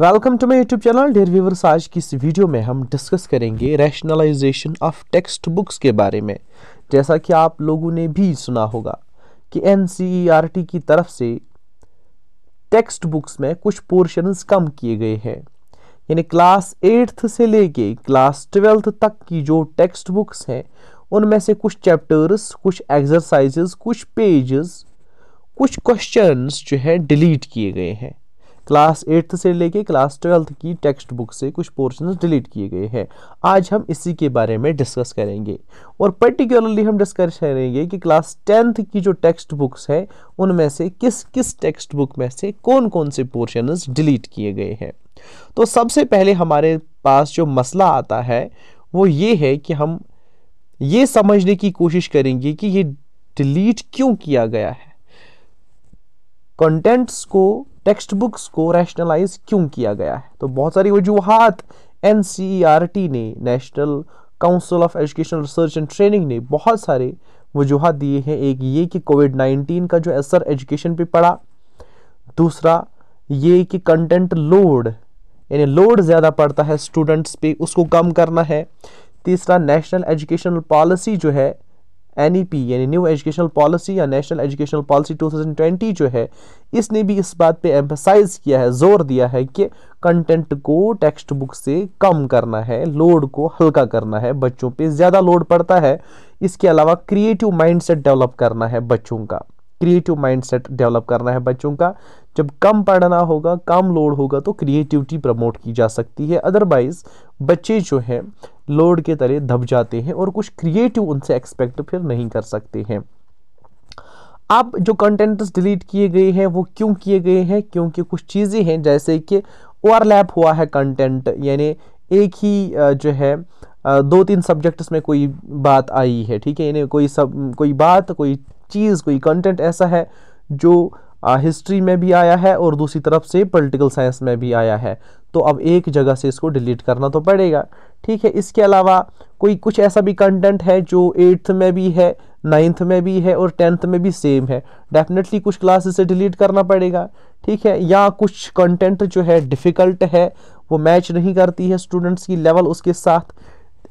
Welcome to my YouTube channel dear viewers. आज की इस वीडियो में हम डिस्कस करेंगे रैशनलाइजेशन ऑफ टेक्स्ट बुक्स के बारे में। जैसा कि आप लोगों ने भी सुना होगा कि एनसीईआरटी की तरफ से टेक्स्ट बुक्स में कुछ पोर्शंस कम किए गए हैं, यानी क्लास 8th से लेके क्लास 12th तक की जो टेक्स्ट बुक्स हैं उनमें से कुछ चैप्टर्स, कुछ एक्सरसाइजेस, कुछ पेजेस, कुछ क्वेश्चंस जो है डिलीट किए गए हैं। क्लास 8th से लेके क्लास 12th की टेक्स्ट बुक से कुछ पोर्शंस डिलीट किए गए हैं। आज हम इसी के बारे में डिस्कस करेंगे और पर्टिकुलरली हम डिस्कस करेंगे कि क्लास 10th की जो टेक्स्ट बुक्स है उनमें से किस किस टेक्स्ट बुक में से कौन कौन से पोर्शंस डिलीट किए गए हैं। तो सबसे पहले हमारे पास जो मसला आता है वो ये है कि हम ये समझने की कोशिश करेंगे कि ये डिलीट क्यों किया गया है, कंटेंट्स को, टेक्स्ट बुक्स को रैशनलाइज क्यों किया गया है। तो बहुत सारी वजूहात एनसीईआरटी ने, national council of educational research and training ने बहुत सारे वजूहात दिए हैं। एक ये कि कोविड-19 का जो असर एजुकेशन पे पड़ा, दूसरा ये कि कंटेंट लोड, यानी लोड ज़्यादा पड़ता है स्टूडेंट्स पे, उसको कम करना है। तीसरा नेशनल एजुकेशनल पॉलिसी जो है NEP यानी न्यू एजुकेशनल पॉलिसी या नेशनल एजुकेशनल पॉलिसी 2020 जो है, इसने भी इस बात पे एम्फसाइज किया है, जोर दिया है कि कंटेंट को टेक्स्ट बुक से कम करना है, लोड को हल्का करना है, बच्चों पे ज़्यादा लोड पड़ता है। इसके अलावा क्रिएटिव माइंडसेट डेवलप करना है बच्चों का, क्रिएटिव माइंडसेट डेवलप करना है बच्चों का। जब कम पढ़ना होगा, कम लोड होगा तो क्रिएटिविटी प्रमोट की जा सकती है, अदरवाइज बच्चे जो हैं लोड के तले दब जाते हैं और कुछ क्रिएटिव उनसे एक्सपेक्ट फिर नहीं कर सकते हैं। अब जो कंटेंट्स डिलीट किए गए हैं वो क्यों किए गए हैं? क्योंकि कुछ चीज़ें हैं जैसे कि ओवरलैप हुआ है कंटेंट, यानी एक ही जो है 2-3 सब्जेक्ट्स में कोई बात आई है, ठीक है, यानी कोई बात, कोई चीज़, कोई कंटेंट ऐसा है जो हिस्ट्री में भी आया है और दूसरी तरफ से पॉलिटिकल साइंस में भी आया है, तो अब एक जगह से इसको डिलीट करना तो पड़ेगा, ठीक है। इसके अलावा कुछ ऐसा भी कंटेंट है जो 8th में भी है, 9th में भी है और 10th में भी सेम है, डेफिनेटली कुछ क्लासेस से डिलीट करना पड़ेगा, ठीक है। या कुछ कंटेंट जो है डिफ़िकल्ट है, वो मैच नहीं करती है स्टूडेंट्स की लेवल उसके साथ,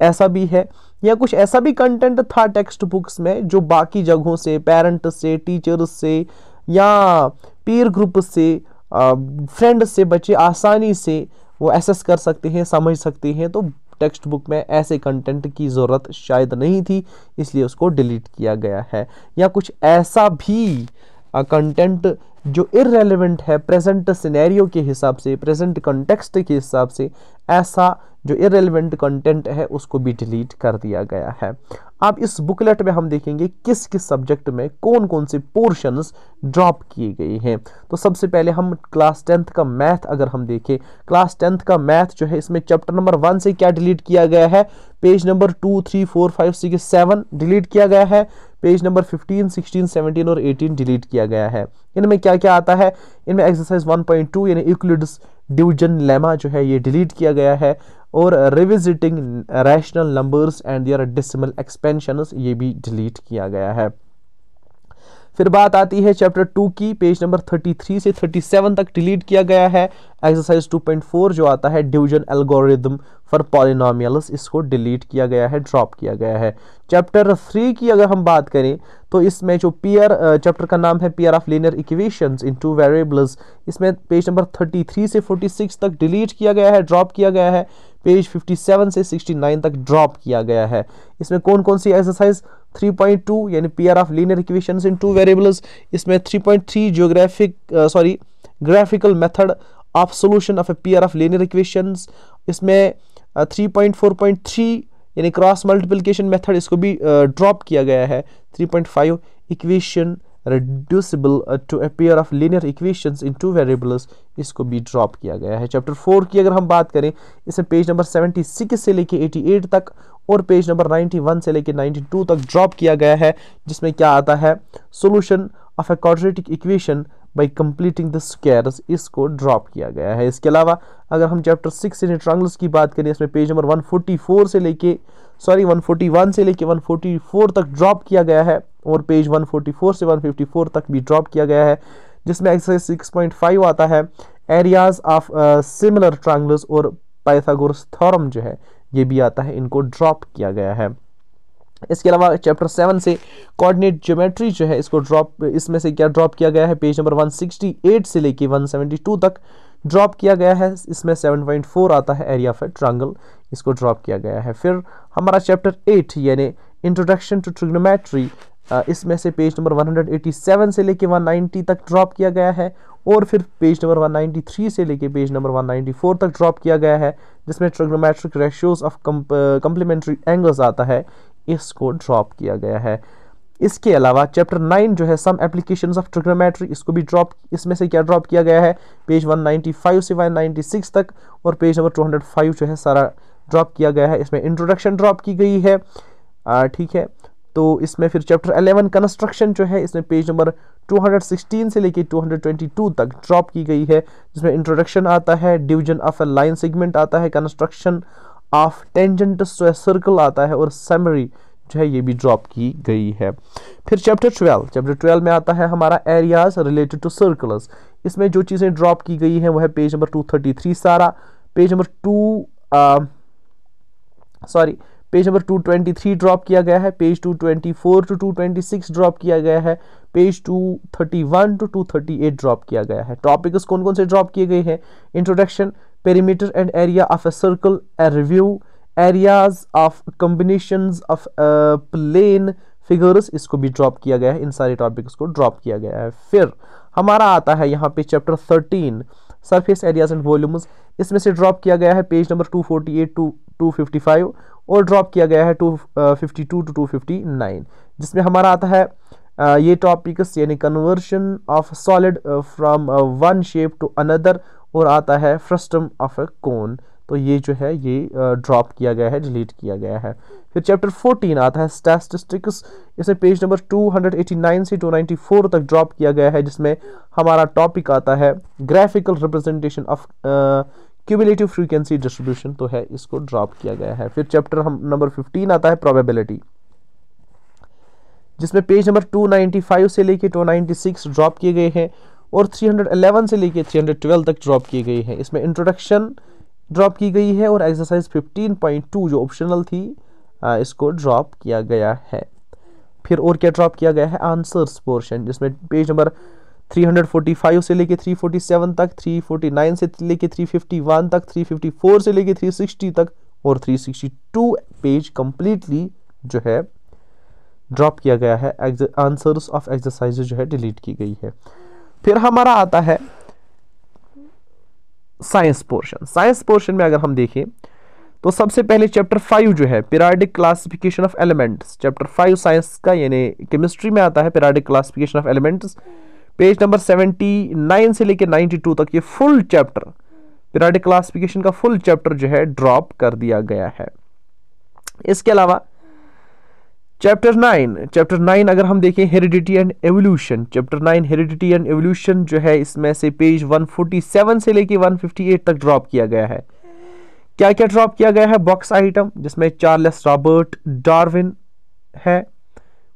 ऐसा भी है। या कुछ ऐसा भी कंटेंट था टेक्स्ट बुक्स में जो बाकी जगहों से, पेरेंट्स से, टीचर्स से या पीर ग्रुप से, फ्रेंड से बच्चे आसानी से वो एसेस कर सकते हैं, समझ सकते हैं। तो टेक्स्ट बुक में ऐसे कंटेंट की ज़रूरत शायद नहीं थी, इसलिए उसको डिलीट किया गया है। या कुछ ऐसा भी कंटेंट जो इररेलेवेंट है प्रेजेंट सिनेरियो के हिसाब से, प्रेजेंट कॉन्टेक्स्ट के हिसाब से, ऐसा जो इररेलेवेंट कंटेंट है उसको भी डिलीट कर दिया गया है। अब इस बुकलेट में हम देखेंगे किस किस सब्जेक्ट में कौन कौन से पोर्शंस ड्रॉप किए गए हैं। तो सबसे पहले हम क्लास 10th का मैथ अगर हम देखें, क्लास 10th का मैथ जो है इसमें चैप्टर नंबर 1 से क्या डिलीट किया गया है, पेज नंबर 2, 3, 4, 5, 6, 7 डिलीट किया गया है, पेज नंबर 15, 16, 17 और 18 डिलीट किया गया है। इनमें क्या क्या आता है? इनमें एक्सरसाइज 1.2 यानी यूक्लिड्स डिवीजन लेमा जो है ये डिलीट किया गया है, और revisiting rational numbers and their decimal expansions ये भी डिलीट किया गया है। फिर बात आती है चैप्टर 2 की, पेज नंबर 33 से 37 तक डिलीट किया गया है। एक्सरसाइज 2.4 जो आता है डिवीजन एल्गोरिथम फॉर पॉलिनोमियल्स, इसको डिलीट किया गया है, ड्रॉप किया गया है। चैप्टर 3 की अगर हम बात करें तो इसमें जो चैप्टर का नाम है pair of linear equations in 2 variables, इसमें पेज नंबर 33 से 46 तक डिलीट किया गया है, ड्रॉप किया गया है। पेज 57 से 69 तक ड्रॉप किया गया है। इसमें कौन कौन सी एक्सरसाइज? 3.2 यानी pair of linear equations in 2 variables, इसमें 3.3 graphical method of solution of a pair of linear equations, इसमें 3.4.3 यानी क्रॉस मल्टीप्लिकेशन मेथड, इसको भी ड्रॉप किया गया है। 3.5 equation reducible to a pair of linear equations in 2 variables, इसको भी ड्रॉप किया गया है। चैप्टर 4 की अगर हम बात करें, इसमें पेज नंबर 76 से लेके 88 तक और पेज नंबर 91 से लेके 92 तक ड्रॉप किया गया है, जिसमें क्या आता है? Solution of a quadratic equation by completing the squares, इसको ड्रॉप किया गया है। इसके अलावा अगर हम चैप्टर 6 यानी ट्रायंगल्स की बात करें, इसमें पेज नंबर 141 से लेके 144 तक ड्रॉप किया गया है और पेज 144 से 154 तक भी ड्रॉप किया गया है, जिसमें एक्सरसाइज 6.5 आता है एरियाज ऑफ सिमिलर ट्रायंगल्स और पाइथागोरस थ्योरम जो है ये भी आता है, इनको ड्रॉप किया गया है। इसके अलावा चैप्टर 7 से कोऑर्डिनेट ज्योमेट्री जो है इसको ड्रॉप, इसमें से क्या ड्रॉप किया गया है, पेज नंबर 168 से लेके 172 तक ड्रॉप किया गया है। इसमें 7.4 आता है एरिया ऑफ ए ट्रायंगल, इसको ड्रॉप किया गया है। फिर हमारा चैप्टर 8 यानी इंट्रोडक्शन टू ट्रिग्नोमेट्री, इसमें से पेज नंबर 187 से लेके 190 तक ड्रॉप किया गया है, और फिर पेज नंबर 193 से लेके पेज नंबर 194 तक ड्रॉप किया गया है, जिसमें trigonometric ratios of complementary angles आता है, इसको ड्रॉप किया गया है। इसके अलावा चैप्टर 9 जो है सम एप्लीकेशंस ऑफ ट्रिग्नोमेट्री, इसको भी ड्रॉप, इसमें से क्या ड्रॉप किया गया है, पेज 195 से 196 तक, और पेज नंबर 205 जो है सारा ड्रॉप किया गया है। इसमें इंट्रोडक्शन ड्रॉप की गई है, ठीक है। तो इसमें फिर चैप्टर 11 कंस्ट्रक्शन जो है इसमें पेज नंबर 216 से लेके 222 तक ड्रॉप की गई है, जिसमें इंट्रोडक्शन आता है, division of a line segment आता है, construction of tangents to a circle आता है, और समरी जो है ये भी ड्रॉप की गई है। फिर चैप्टर 12 में आता है हमारा एरियाज रिलेटेड टू सर्कल्स। इसमें जो चीज़ें ड्रॉप की गई हैं वो है पेज नंबर 233 सारा, पेज नंबर 223 ड्रॉप किया गया है, पेज 224 टू 226 ड्रॉप किया गया है, पेज 231 टू 238 ड्रॉप किया गया है। टॉपिक्स कौन कौन से ड्रॉप किए गए हैं, introduction, perimeter and area of a circle, a review, areas of combinations of plane figures, इसको भी ड्रॉप किया गया है, इन सारे टॉपिक्स को ड्रॉप किया गया है। फिर हमारा आता है यहाँ पे chapter 13 surface areas and volumes, इसमें से ड्रॉप किया गया है पेज नंबर 248 टू 255, और ड्रॉप किया गया है 252 टू 259, जिसमें हमारा आता है ये टॉपिक्स यानी conversion of solid from one shape to another, और आता है फ्रस्टम ऑफ ए कोन। तो ये जो है ये ड्रॉप किया गया है, डिलीट किया गया है। फिर चैप्टर 14 आता है स्टैटिस्टिक्स, इसमें पेज नंबर 289 से 294 तक ड्रॉप किया गया है, जिसमें हमारा टॉपिक आता है graphical representation of cumulative frequency distribution, तो है इसको ड्रॉप किया गया है। फिर चैप्टर नंबर 15 आता है प्रोबेबिलिटी, जिसमें पेज नंबर 295 से लेके 296 ड्रॉप किए गए हैं, और 311 से लेके 312 तक ड्रॉप किए गए हैं। इसमें इंट्रोडक्शन ड्रॉप की गई है, और एक्सरसाइज 15.2 जो ऑप्शनल थी इसको ड्रॉप किया गया है। फिर और क्या ड्रॉप किया गया है, आंसर्स पोर्शन, जिसमें पेज नंबर 345 से लेके 347 तक, 349 से लेके 351 तक, 354 से लेके 360 तक, और 362 पेज कंप्लीटली जो है ड्रॉप किया गया है। आंसर्स ऑफ एक्सरसाइज जो है डिलीट की गई है। फिर हमारा आता है साइंस पोर्शन में अगर हम देखें तो सबसे पहले चैप्टर 5 जो है periodic classification of elements, chapter 5 science का यानी केमिस्ट्री में आता है periodic classification of elements, page number 79 से लेकर 92 तक ये फुल चैप्टर पीरियोडिक क्लासिफिकेशन का फुल चैप्टर जो है ड्रॉप कर दिया गया है। इसके अलावा चैप्टर 9 अगर हम देखें heredity and evolution, chapter 9 heredity and evolution जो है इसमें से पेज 147 से लेके 158 तक ड्रॉप किया गया है। क्या क्या ड्रॉप किया गया है, बॉक्स आइटम जिसमें चार्ल्स रॉबर्ट डार्विन है,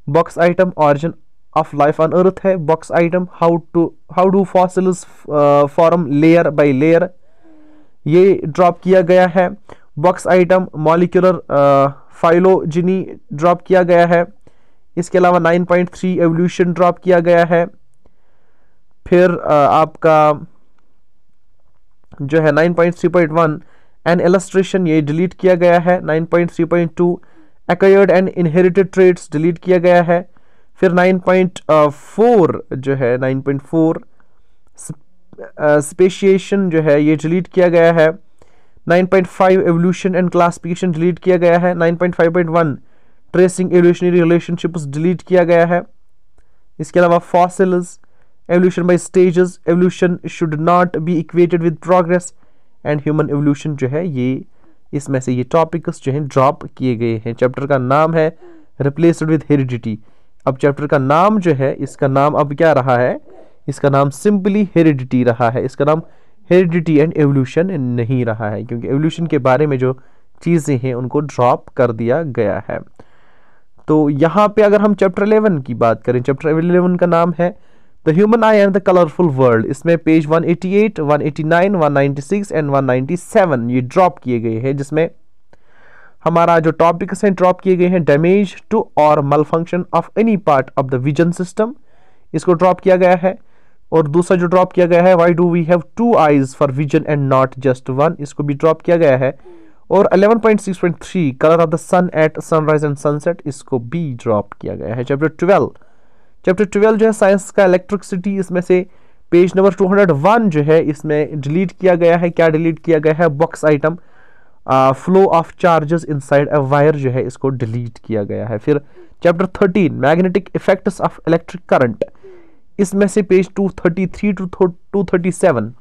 box item origin of life on earth है, box item how do fossils form layer by layer, ये ड्रॉप किया गया है। Box item molecular phylogeny drop किया गया है। इसके अलावा 9.3 एवोल्यूशन ड्रॉप किया गया है। फिर आपका जो है 9.3.1 एन इलस्ट्रेशन ये डिलीट किया गया है। 9.3.2 acquired and inherited traits delete किया गया है। फिर 9.4 जो है 9.4 स्पेशिएशन जो है ये डिलीट किया गया है। 9.5 एवोल्यूशन एंड क्लासिफिकेशन डिलीट किया गया है। 9.5.1 ट्रेसिंग एवोल्यूशनरी रिलेशनशिप्स डिलीट किया गया है। इसके अलावा fossils, evolution by stages, evolution should not be equated with progress and human evolution जो है ये इसमें से ये टॉपिक्स जो हैं ड्रॉप किए गए हैं। चैप्टर का नाम है रिप्लेस्ड विद हेरिडिटी। अब चैप्टर का नाम जो है इसका नाम अब क्या रहा है, इसका नाम सिंपली हेरिडिटी रहा है। इसका नाम हेरिडिटी एंड एवोल्यूशन नहीं रहा है, क्योंकि एवोल्यूशन के बारे में जो चीज़ें हैं उनको ड्रॉप कर दिया गया है। तो यहाँ पे अगर हम चैप्टर 11 की बात करें, चैप्टर 11 का नाम है the human I and the colourful world, इसमें पेज 188, 189, 196 एंड 197 ये ड्रॉप किए गए हैं, जिसमें हमारा जो टॉपिक्स हैं ड्रॉप किए गए हैं, डैमेज टू और malfunction of any part of the vision system, इसको ड्रॉप किया गया है। और दूसरा जो ड्रॉप किया गया है, why do we have two eyes for vision and not just one, इसको भी ड्रॉप किया गया है। और 11.6.3 colour of the sun at sunrise and sunset, इसको भी ड्रॉप किया गया है। चैप्टर 12 जो है साइंस का इलेक्ट्रिसिटी, इसमें से पेज नंबर 201 जो है इसमें डिलीट किया गया है। क्या डिलीट किया गया है? Box item flow of charges inside a wire जो है इसको डिलीट किया गया है। फिर chapter 13 magnetic effects of electric current, इसमें से पेज 233 टू 237,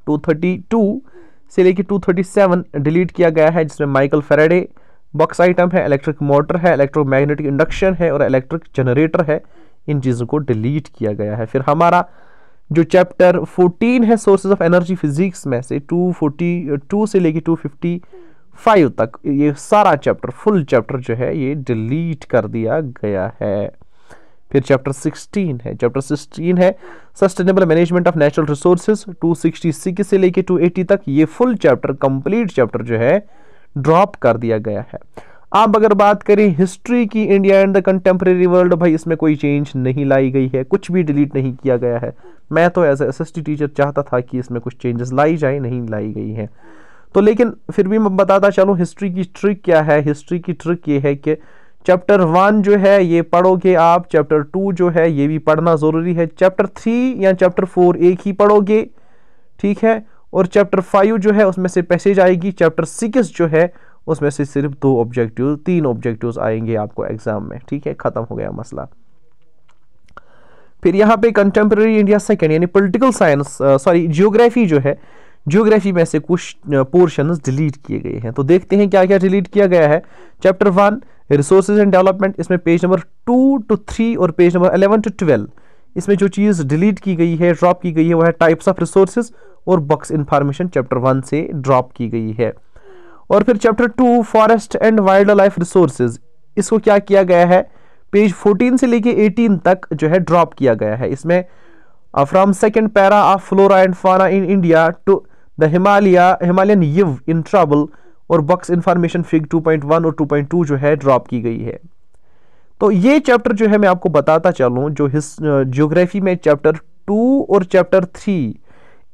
232 से लेके 237 डिलीट किया गया है, जिसमें माइकल फेराडे बॉक्स आइटम है, इलेक्ट्रिक मोटर है, इलेक्ट्रोमैग्नेटिक इंडक्शन है और इलेक्ट्रिक जनरेटर है, इन चीज़ों को डिलीट किया गया है। फिर हमारा जो चैप्टर 14 है सोर्सेज ऑफ एनर्जी फिजिक्स, में से 242 से लेके 255 तक ये सारा चैप्टर, फुल चैप्टर जो है ये डिलीट कर दिया गया है। फिर चैप्टर 16 है, चैप्टर 16 है sustainable management of natural resources, 266 से लेके 280 तक ये फुल चैप्टर, कंप्लीट चैप्टर जो है ड्रॉप कर दिया गया है। अब अगर बात करें हिस्ट्री की, India and the contemporary world, भाई इसमें कोई चेंज नहीं लाई गई है, कुछ भी डिलीट नहीं किया गया है। मैं तो एज एसएसटी टीचर चाहता था कि इसमें कुछ चेंजेस लाई जाए, नहीं लाई गई है। तो लेकिन फिर भी मैं बताता चलूँ हिस्ट्री की ट्रिक क्या है। हिस्ट्री की ट्रिक ये है कि चैप्टर 1 जो है ये पढ़ोगे आप, चैप्टर 2 जो है ये भी पढ़ना ज़रूरी है, चैप्टर 3 या चैप्टर 4 एक ही पढ़ोगे, ठीक है। और चैप्टर 5 जो है उसमें से पैसेज आएगी, चैप्टर 6 जो है उसमें से सिर्फ 3 ऑब्जेक्टिव्स आएंगे आपको एग्जाम में, ठीक है, खत्म हो गया मसला। फिर यहाँ पे कंटेम्प्रेरी इंडिया सेकेंड यानी पॉलिटिकल साइंस, जियोग्राफी जो है, जियोग्राफी में से कुछ पोर्शंस डिलीट किए गए हैं। तो देखते हैं क्या क्या डिलीट किया गया है। चैप्टर 1 रिसोर्सेज एंड डेवलपमेंट, इसमें पेज नंबर 2 to 3 और पेज नंबर 11 to 12 इसमें जो चीज़ डिलीट की गई है, ड्रॉप की गई है, वो है टाइप्स ऑफ रिसोर्सेज और बॉक्स इंफॉर्मेशन, चैप्टर 1 से ड्रॉप की गई है। और फिर chapter 2 forest and wild life resources, इसको क्या किया गया है, पेज 14 से लेके 18 तक जो है ड्रॉप किया गया है। इसमें from second para of flora and fauna in India to the Himalayan yew in trouble और बॉक्स इंफॉर्मेशन फिग 2.1 और 2.2 जो है ड्रॉप की गई है। तो ये चैप्टर जो है मैं आपको बताता चलूं, जो ज्योग्राफी में चैप्टर 2 और चैप्टर 3,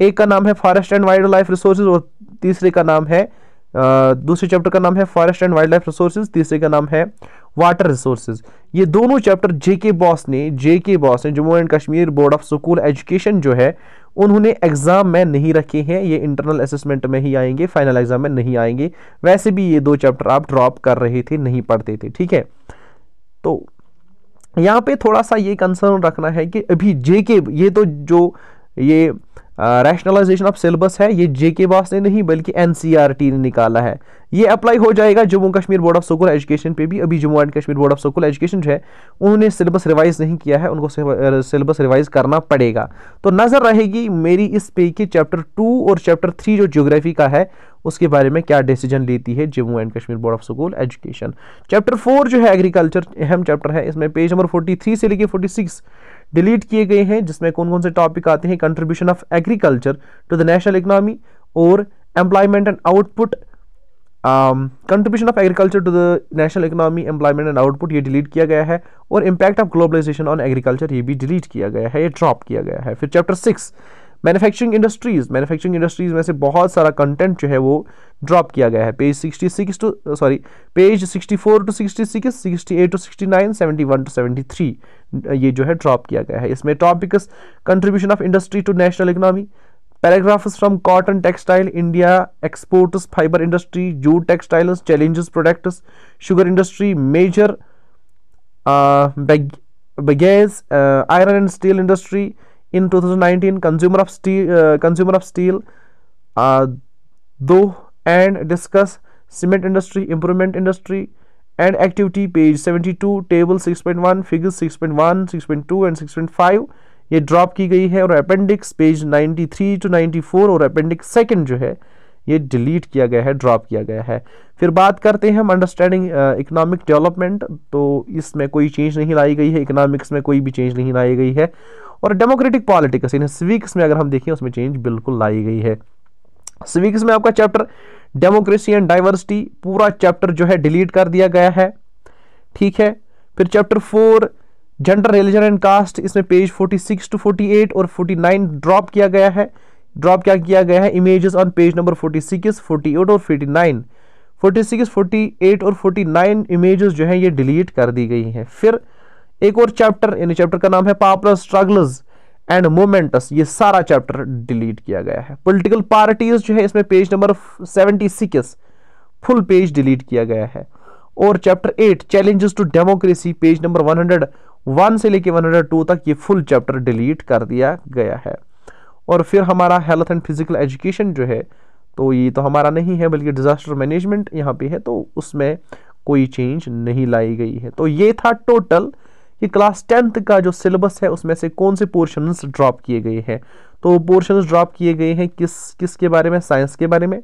एक का नाम है forest and wild life resources और तीसरे का नाम है दूसरे चैप्टर का नाम है forest and wild life resources, तीसरे का नाम है वाटर रिसोर्सेज। ये दोनों चैप्टर जेके बॉस ने Jammu and Kashmir board of school education जो है उन्होंने एग्जाम में नहीं रखे हैं, ये इंटरनल असेसमेंट में ही आएंगे, फाइनल एग्जाम में नहीं आएंगे। वैसे भी ये 2 चैप्टर आप ड्रॉप कर रहे थे, नहीं पढ़ते थे, ठीक है। तो यहाँ पे थोड़ा सा ये कंसर्न रखना है कि अभी जेके, ये तो जो ये रैशनलाइजेशन ऑफ सिलेबस है ये जेके बॉस ने नहीं बल्कि एनसीईआरटी ने निकाला है। ये अप्लाई हो जाएगा Jammu Kashmir board of school education पे भी। अभी Jammu and Kashmir board of school education जो है उन्होंने सिलेबस रिवाइज नहीं किया है, उनको सिलेबस रिवाइज करना पड़ेगा। तो नजर रहेगी मेरी इस पे कि चैप्टर 2 और चैप्टर 3 जो ज्योग्राफी का है उसके बारे में क्या डिसीजन लेती है Jammu and Kashmir board of school education. Chapter 4 जो है एग्रीकल्चर, अहम चैप्टर है, इसमें पेज नंबर 43 से लेके 46 डिलीट किए गए हैं, जिसमें कौन कौन से टॉपिक आते हैं, contribution of agriculture to the national economy और employment and output, contribution of agriculture to the national economy, employment and output ये डिलीट किया गया है। और impact of globalisation on agriculture ये भी डिलीट किया गया है, ये ड्रॉप किया गया है। फिर चैप्टर 6 मैन्युफैक्चरिंग इंडस्ट्रीज में से बहुत सारा कंटेंट जो है वो ड्रॉप किया गया है, पेज 64 to 66, 68 to 69, 71 to 73 ये जो है ड्रॉप किया गया है। इसमें topics contribution of industry to national economy, paragraphs from cotton textile India exports, fibre industry, jute textiles, challenges products, sugar industry, major baggage, iron and steel industry in 2019, consumer of steel, though and discuss cement industry, improvement industry and activity, page 72, table 6.1, figures 6.1, 6.2 and 6.5 ये drop की गई है। और appendix page 93 to 94 और appendix second जो है ये delete किया गया है, ड्रॉप किया गया है। फिर बात करते हैं हम अंडरस्टैंडिंग इकोनॉमिक डेवलपमेंट, तो इसमें कोई चेंज नहीं लाई गई है, इकोनॉमिक्स में कोई भी चेंज नहीं लाई गई है। और डेमोक्रेटिक पॉलिटिक्स इन सिविक्स में अगर हम देखें उसमें चेंज बिल्कुल लाई गई है। सिविक्स में आपका चैप्टर डेमोक्रेसी एंड डाइवर्सिटी, पूरा चैप्टर जो है डिलीट कर दिया गया है, ठीक है। फिर chapter 4 gender, religion and caste, इसमें पेज 46 to 48 और 49 ड्रॉप किया गया है। ड्रॉप क्या किया गया है, इमेजेस ऑन पेज नंबर 46, 48 और 49, 46, 48 और 49 इमेजेस जो है ये डिलीट कर दी गई हैं। फिर एक और चैप्टर, यानी चैप्टर का नाम है पॉपुलर स्ट्रगल्स एंड मोमेंटस, ये सारा चैप्टर डिलीट किया गया है। पॉलिटिकल पार्टीज जो है इसमें page number 76 full page delete किया गया है। और chapter 8 challenges to democracy, page number 101 से लेके 102 तक ये फुल चैप्टर डिलीट कर दिया गया है। और फिर हमारा हेल्थ एंड फिजिकल एजुकेशन जो है, तो ये तो हमारा नहीं है बल्कि डिजास्टर मैनेजमेंट यहाँ पे है, तो उसमें कोई चेंज नहीं लाई गई है। तो ये था टोटल कि क्लास 10th का जो सिलेबस है उसमें से कौन से पोर्शंस ड्रॉप किए गए हैं। तो पोर्शंस ड्रॉप किए गए हैं किसके बारे में, साइंस के बारे में,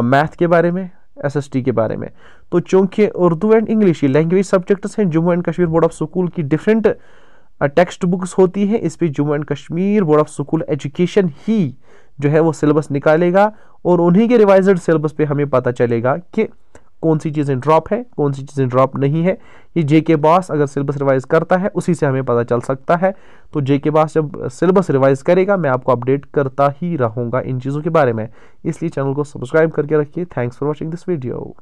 मैथ के बारे में, SST के बारे में। तो चूंकि उर्दू एंड इंग्लिश ये लैंग्वेज सब्जेक्ट्स हैं, Jammu and Kashmir board of school की डिफरेंट टेक्स्ट बुक्स होती है, इस पे Jammu and Kashmir board of school education ही जो है वो सिलेबस निकालेगा और उन्हीं के रिवाइज्ड सिलेबस पे हमें पता चलेगा कि कौन सी चीज़ें ड्रॉप है, कौन सी चीज़ें ड्रॉप नहीं है। ये JK बॉस अगर सिलेबस रिवाइज करता है उसी से हमें पता चल सकता है। तो JK बॉस जब सिलेबस रिवाइज करेगा मैं आपको अपडेट करता ही रहूँगा इन चीज़ों के बारे में, इसलिए चैनल को सब्सक्राइब करके रखिए। Thanks for watching this video.